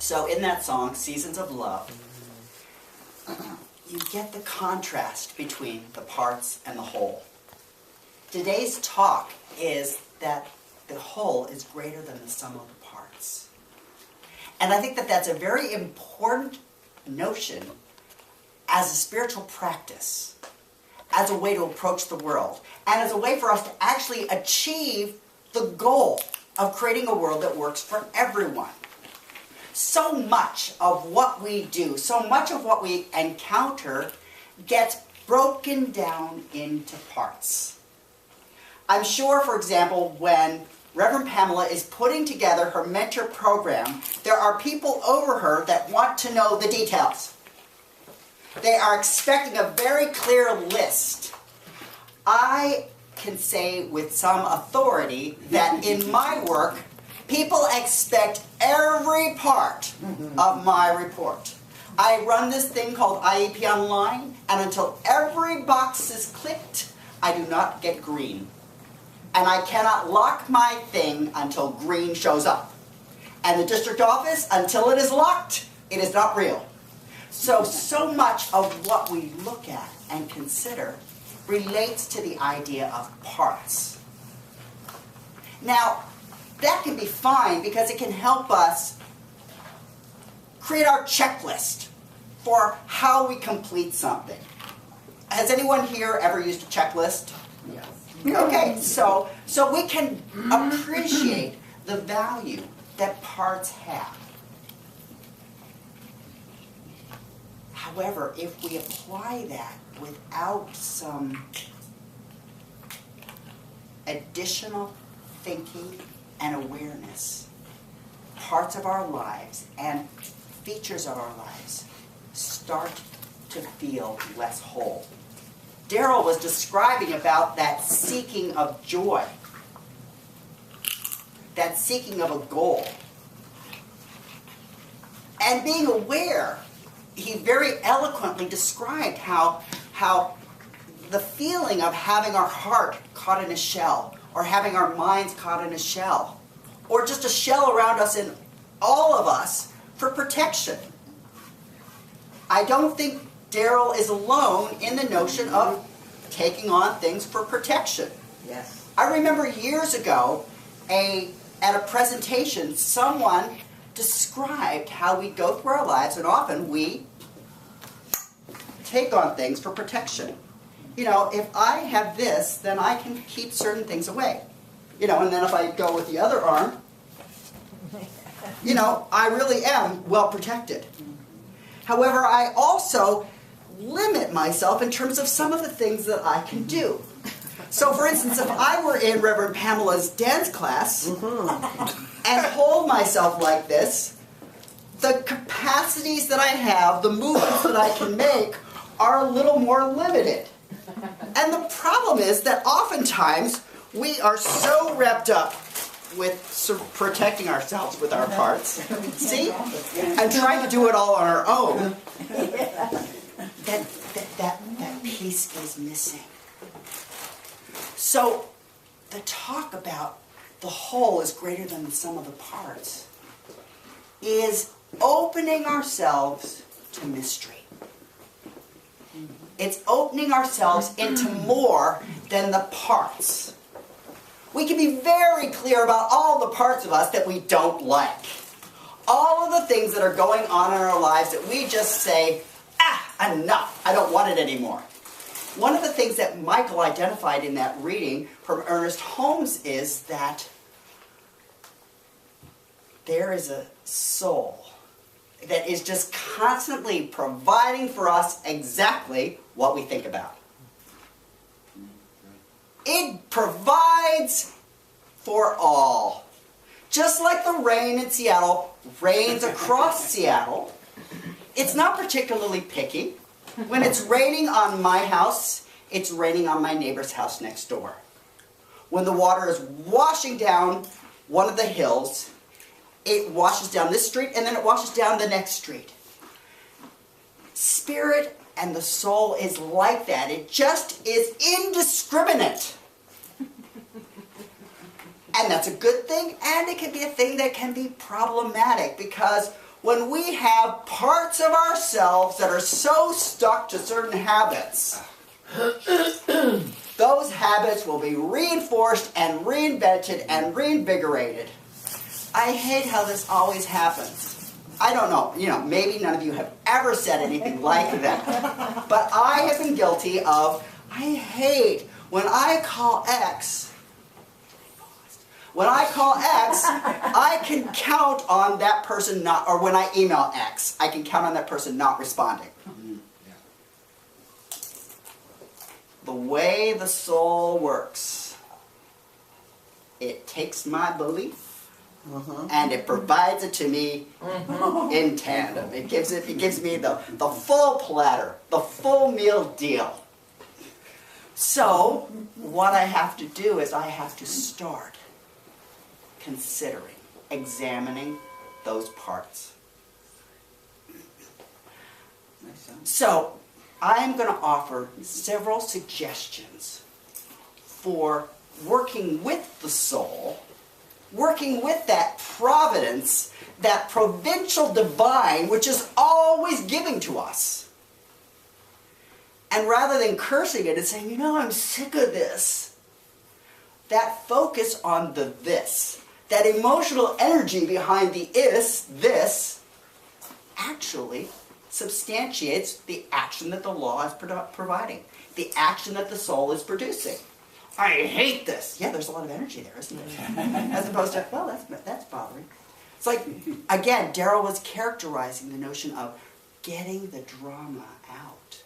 So in that song, Seasons of Love, you get the contrast between the parts and the whole. Today's talk is that the whole is greater than the sum of the parts. And I think that that's a very important notion as a spiritual practice, as a way to approach the world, and as a way for us to actually achieve the goal of creating a world that works for everyone. So much of what we do, so much of what we encounter gets broken down into parts. I'm sure, for example, when Reverend Pamela is putting together her mentor program, there are people over her that want to know the details. They are expecting a very clear list. I can say with some authority that in my work, people expect every part of my report. I run this thing called IEP Online, and until every box is clicked, I do not get green. And I cannot lock my thing until green shows up. And the district office, until it is locked, it is not real. So much of what we look at and consider relates to the idea of parts. Now, that can be fine because it can help us create our checklist for how we complete something. Has anyone here ever used a checklist? Yes. Okay, so we can appreciate the value that parts have. However, if we apply that without some additional thinking and awareness, parts of our lives and features of our lives start to feel less whole. Daryl was describing about that seeking of joy, that seeking of a goal. And being aware, he very eloquently described how the feeling of having our heart caught in a shell, or having our minds caught in a shell, or just a shell around us in all of us for protection. I don't think Daryl is alone in the notion of taking on things for protection. Yes. I remember years ago, at a presentation, someone described how we go through our lives, and often we take on things for protection. You know, if I have this, then I can keep certain things away. You know, and then if I go with the other arm, you know, I really am well protected. However, I also limit myself in terms of some of the things that I can do. So, for instance, if I were in Reverend Pamela's dance class and hold myself like this, the capacities that I have, the movements that I can make, are a little more limited. And the problem is that oftentimes we are so wrapped up with protecting ourselves with our parts, see, and trying to do it all on our own, that piece is missing. So the talk about the whole is greater than the sum of the parts is opening ourselves to mystery. It's opening ourselves into more than the parts. We can be very clear about all the parts of us that we don't like. All of the things that are going on in our lives that we just say, enough, I don't want it anymore. One of the things that Michael identified in that reading from Ernest Holmes is that there is a soul that is just constantly providing for us exactly what we think about. It provides for all. Just like the rain in Seattle rains across Seattle, it's not particularly picky. When it's raining on my house, it's raining on my neighbor's house next door. When the water is washing down one of the hills, it washes down this street and then it washes down the next street. Spirit and the soul is like that. It just is indiscriminate. And that's a good thing, and it can be a thing that can be problematic, because when we have parts of ourselves that are so stuck to certain habits. Those habits will be reinforced and reinvented and reinvigorated. I hate how this always happens. I don't know, maybe none of you have ever said anything like that. But I have been guilty of, I hate when I call X. When I call X, I can count on that person not, or when I email X, I can count on that person not responding. The way the soul works, it takes my belief and it provides it to me in tandem. It gives me the full platter, the full meal deal. So what I have to do is I have to start considering, examining those parts. So I'm going to offer several suggestions for working with the soul, working with that providence, that providential divine, which is always giving to us. And rather than cursing it and saying, I'm sick of this, that focus on the this, that emotional energy behind the this, actually substantiates the action that the law is providing, the action that the soul is producing. I hate this. Yeah, there's a lot of energy there, isn't there? As opposed to, well, that's bothering. It's like, again, Darrell was characterizing the notion of getting the drama out.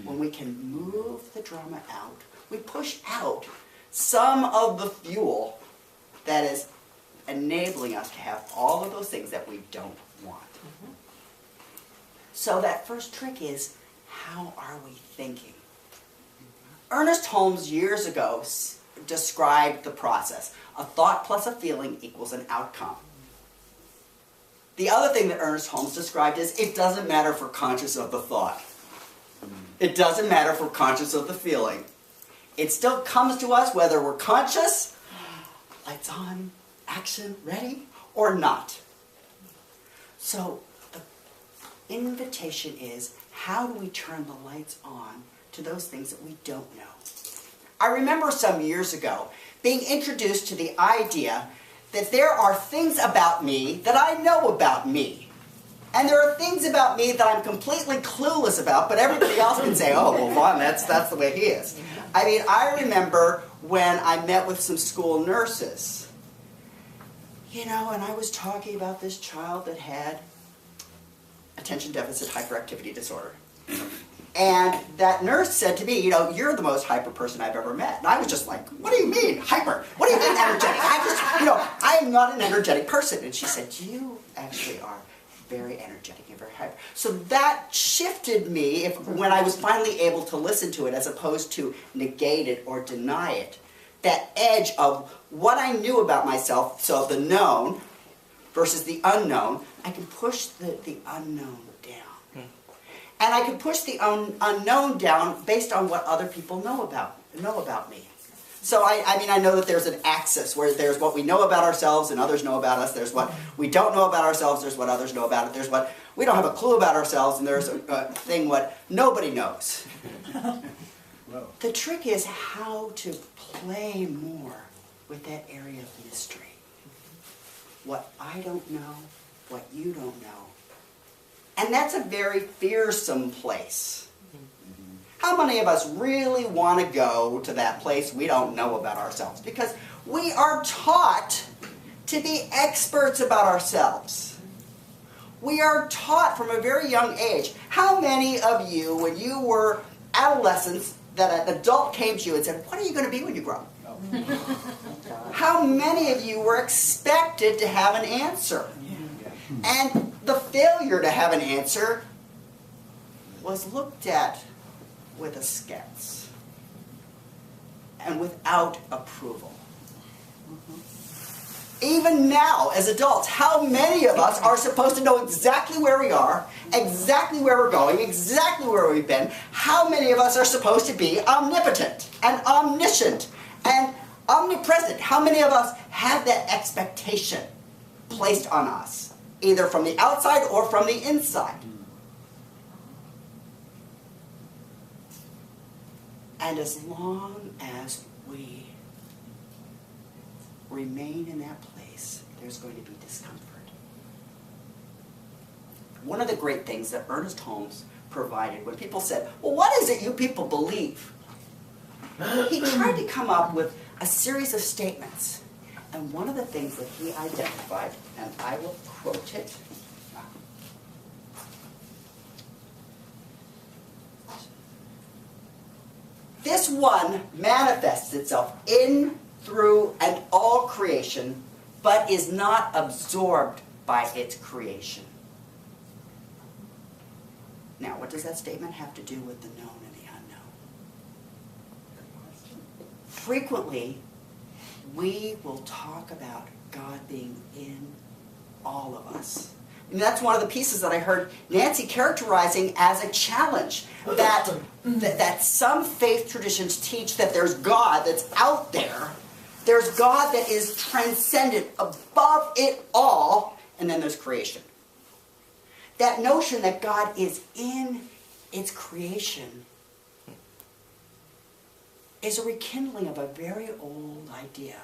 When we can move the drama out, we push out some of the fuel that is enabling us to have all of those things that we don't want. So that first trick is, how are we thinking? Ernest Holmes years ago described the process. A thought plus a feeling equals an outcome. The other thing that Ernest Holmes described is, it doesn't matter if we're conscious of the thought. It doesn't matter if we're conscious of the feeling. It still comes to us whether we're conscious, lights on, action, ready, or not. So the invitation is, how do we turn the lights on to those things that we don't know? I remember some years ago being introduced to the idea that there are things about me that I know about me. And there are things about me that I'm completely clueless about, but everybody else can say, oh, well, Vaughan, that's the way he is. I mean, I remember when I met with some school nurses, and I was talking about this child that had attention deficit hyperactivity disorder. And that nurse said to me, you're the most hyper person I've ever met. And I was just like, what do you mean, hyper? What do you mean energetic? I am not an energetic person. And she said, you actually are very energetic and very hyper. So that shifted me when I was finally able to listen to it as opposed to negate it or deny it. That edge of what I knew about myself, so the known versus the unknown, I can push the unknown down. And I can push the unknown down based on what other people know about me. So I know that there's an axis where there's what we know about ourselves and others know about us. There's what we don't know about ourselves. There's what others know about it. There's what we don't have a clue about ourselves. And there's a thing what nobody knows. The trick is how to play more with that area of mystery. What I don't know, what you don't know. And that's a very fearsome place. How many of us really want to go to that place we don't know about ourselves? Because we are taught to be experts about ourselves. We are taught from a very young age. How many of you, when you were adolescents, that an adult came to you and said, what are you going to be when you grow up? How many of you were expected to have an answer? And the failure to have an answer was looked at with askance and without approval. Even now, as adults, how many of us are supposed to know exactly where we are, exactly where we're going, exactly where we've been? How many of us are supposed to be omnipotent and omniscient and omnipresent? How many of us have that expectation placed on us either from the outside or from the inside. And as long as we remain in that place, there's going to be discomfort. One of the great things that Ernest Holmes provided, when people said, well, what is it you people believe? He tried to come up with a series of statements. And one of the things that he identified, and I will quote it, this one manifests itself in, through, and all creation, but is not absorbed by its creation. Now, what does that statement have to do with the known and the unknown? Frequently, we will talk about God being in all of us. And that's one of the pieces that I heard Nancy characterizing as a challenge, that some faith traditions teach that there's God that's out there, there's God that is transcendent above it all, and then there's creation. That notion that God is in its creation is a rekindling of a very old idea.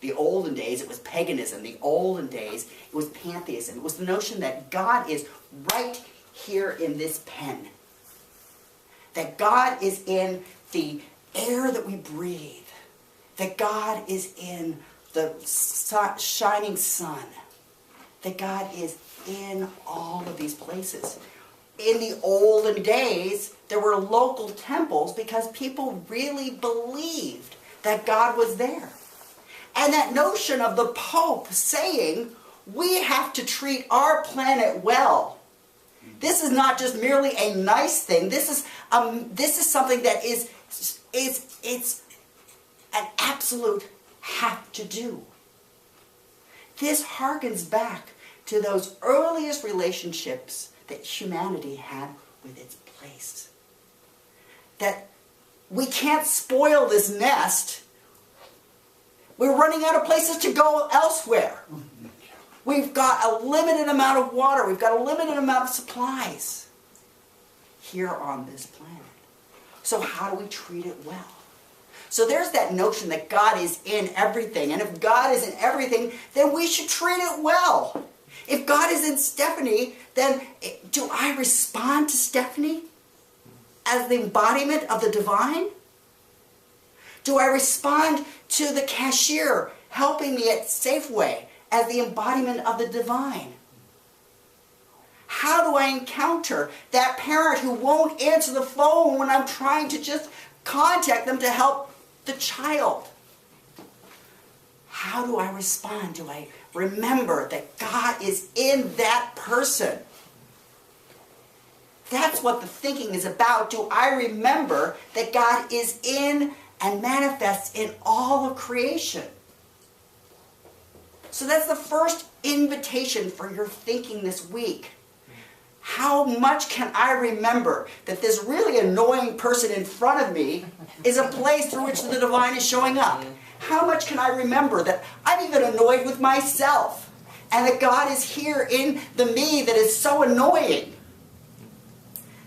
The olden days, it was paganism. The olden days, it was pantheism. It was the notion that God is right here in this pen. That God is in the air that we breathe. That God is in the shining sun. That God is in all of these places. In the olden days, there were local temples because people really believed that God was there. And that notion of the Pope saying, we have to treat our planet well. This is not just merely a nice thing. This is something that it's an absolute have to do. This harkens back to those earliest relationships that humanity had with its place. That we can't spoil this nest. We're running out of places to go elsewhere. We've got a limited amount of water. We've got a limited amount of supplies here on this planet. So how do we treat it well? So there's that notion that God is in everything. And if God is in everything, then we should treat it well. If God is in Stephanie, then do I respond to Stephanie as the embodiment of the divine? Do I respond to the cashier helping me at Safeway as the embodiment of the divine? How do I encounter that parent who won't answer the phone when I'm trying to just contact them to help the child? How do I respond? Do I remember that God is in that person? That's what the thinking is about. Do I remember that God is in and manifests in all of creation? So that's the first invitation for your thinking this week. How much can I remember that this really annoying person in front of me is a place through which the divine is showing up? How much can I remember that I'm even annoyed with myself and that God is here in the me that is so annoying?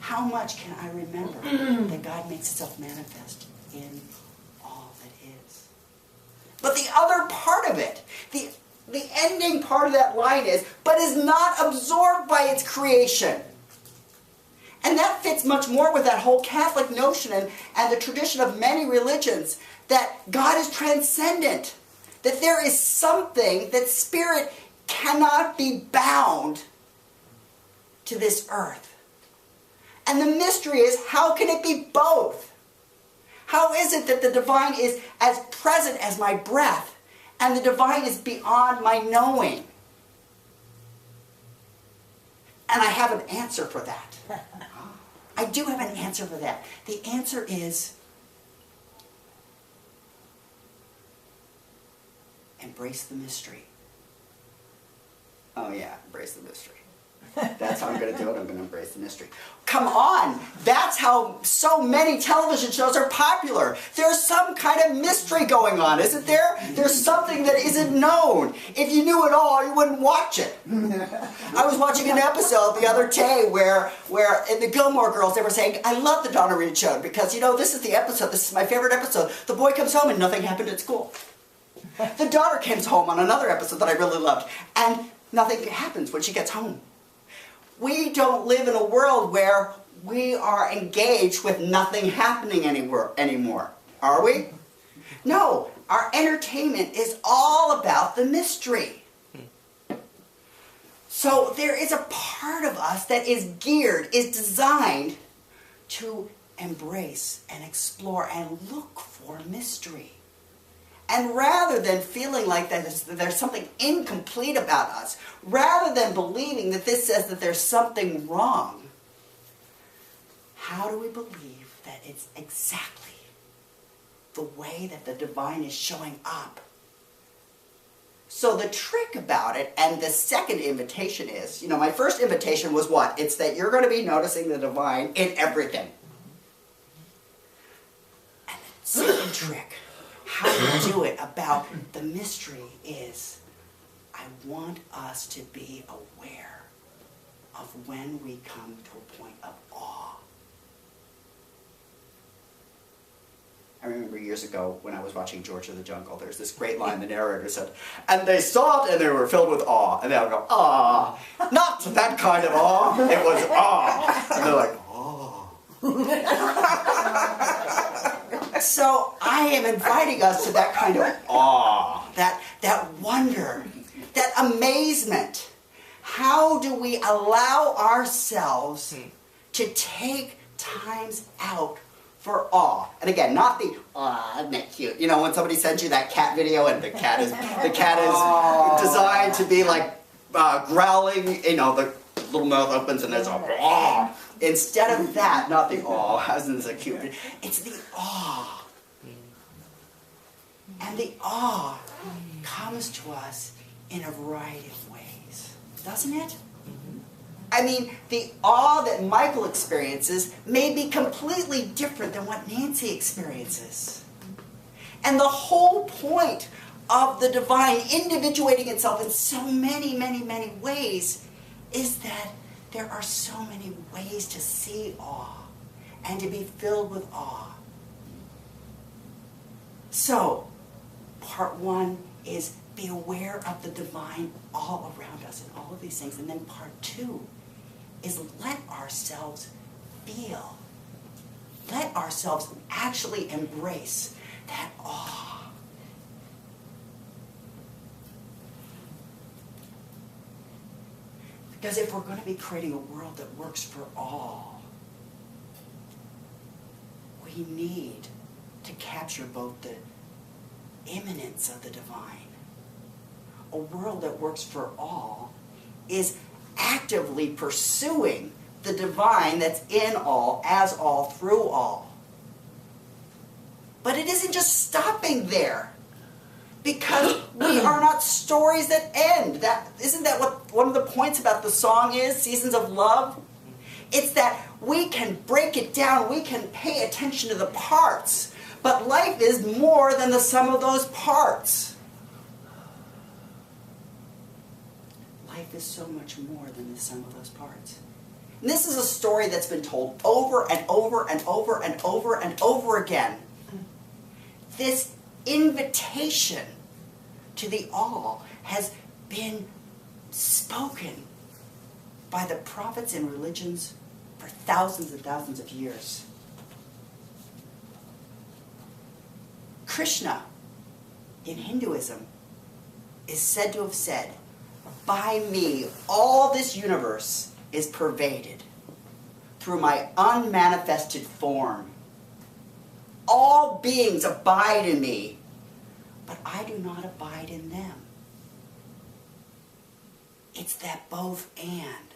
How much can I remember that God makes itself manifest in all that is? But the other part of it, the ending part of that line is, but is not absorbed by its creation. And that fits much more with that whole Catholic notion and the tradition of many religions, that God is transcendent, that there is something that spirit cannot be bound to this earth. And the mystery is, how can it be both? How is it that the divine is as present as my breath and the divine is beyond my knowing? And I have an answer for that. I do have an answer for that. The answer is embrace the mystery. Oh yeah, embrace the mystery. That's how I'm going to do it. I'm going to embrace the mystery. Come on! That's how so many television shows are popular. There's some kind of mystery going on, isn't there? There's something that isn't known. If you knew it all, you wouldn't watch it. I was watching an episode the other day where in the Gilmore Girls, they were saying, I love the Donna Reed show because, you know, this is the episode, this is my favorite episode. The boy comes home and nothing happened at school. The daughter comes home on another episode that I really loved, and nothing happens when she gets home. We don't live in a world where we are engaged with nothing happening anymore, are we? No, our entertainment is all about the mystery. So there is a part of us that is designed to embrace and explore and look for mystery. And rather than feeling like that there's something incomplete about us, rather than believing that this says that there's something wrong, how do we believe that it's exactly the way that the divine is showing up? So the trick about it, and the second invitation is, you know, my first invitation was what? It's that you're going to be noticing the divine in everything. And the second trick, how to do it about the mystery, is I want us to be aware of when we come to a point of awe. I remember years ago when I was watching George of the Jungle, there's this great line the narrator said, and they saw it and they were filled with awe. And they'll go, ah, not that kind of awe, it was awe. And they're like, oh. So I am inviting us to that kind of awe, that wonder, that amazement. How do we allow ourselves to take times out for awe? And again, not the aw, isn't that cute? You know, when somebody sends you that cat video and the cat is designed to be like growling, you know, the little mouth opens and there's a awe. Instead of that, not the awe, isn't this cute? It's the awe. And the awe comes to us in a variety of ways, doesn't it? I mean, the awe that Michael experiences may be completely different than what Nancy experiences. And the whole point of the divine individuating itself in so many, many, many ways is that there are so many ways to see awe and to be filled with awe. So, part one is be aware of the divine all around us and all of these things. And then part two is let ourselves feel. Let ourselves actually embrace that awe. Because if we're going to be creating a world that works for all, we need to capture both the immanence of the divine. A world that works for all is actively pursuing the divine that's in all, as all, through all. But it isn't just stopping there, because we are not stories that end. Isn't that what one of the points about the song is, Seasons of Love? It's that we can break it down, we can pay attention to the parts, but life is more than the sum of those parts. Life is so much more than the sum of those parts. And this is a story that's been told over and over and over and over and over again. This invitation to the all has been spoken by the prophets and religions for thousands and thousands of years. Krishna, in Hinduism, is said to have said, by me, all this universe is pervaded through my unmanifested form. All beings abide in me, but I do not abide in them. It's that both and.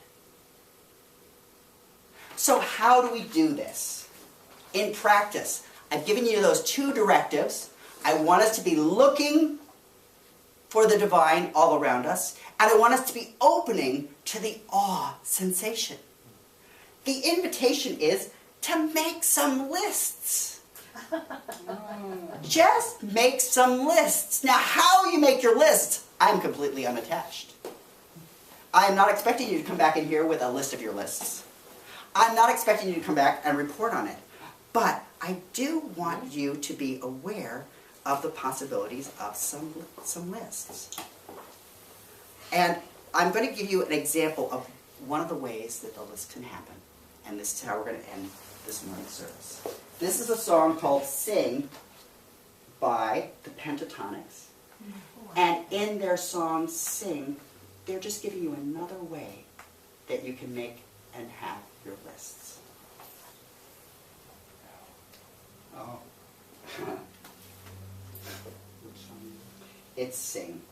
So how do we do this? In practice, I've given you those two directives. I want us to be looking for the divine all around us, And I want us to be opening to the awe sensation. The invitation is to make some lists. Just make some lists. Now, how you make your lists, I'm completely unattached. I am not expecting you to come back in here with a list of your lists. I'm not expecting you to come back and report on it. But I do want you to be aware of the possibilities of some lists. And I'm going to give you an example of one of the ways that the list can happen. And this is how we're going to end this morning's service. This is a song called Sing by the Pentatonics. And in their song Sing, they're just giving you another way that you can make and have your lists. Oh. It's Sing.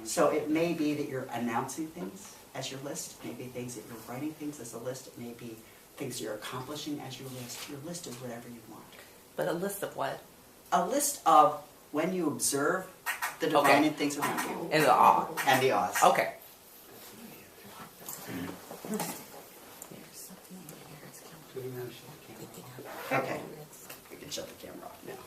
So it may be that you're announcing things as your list. It may be things that you're writing things as a list. It may be things you're accomplishing as your list. Your list is whatever you want. But a list of what? A list of when you observe the divine in things around you. And the awe. And the awes. Okay. Okay. We can shut the camera off now.